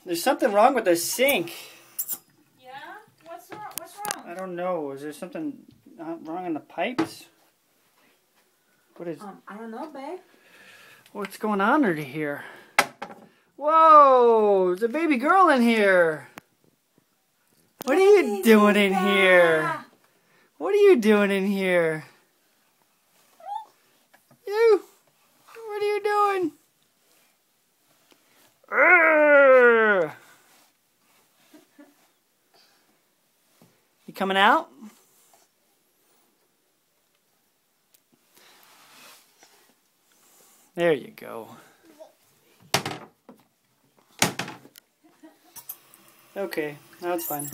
There's something wrong with the sink. Yeah? What's wrong? What's wrong? I don't know. Is there something wrong in the pipes? What is... I don't know, babe. What's going on under here? Whoa! There's a baby girl in here. What are you doing in here? What are you doing in here? You? What are you doing? Urgh. You coming out? There you go. Okay, now it's fine.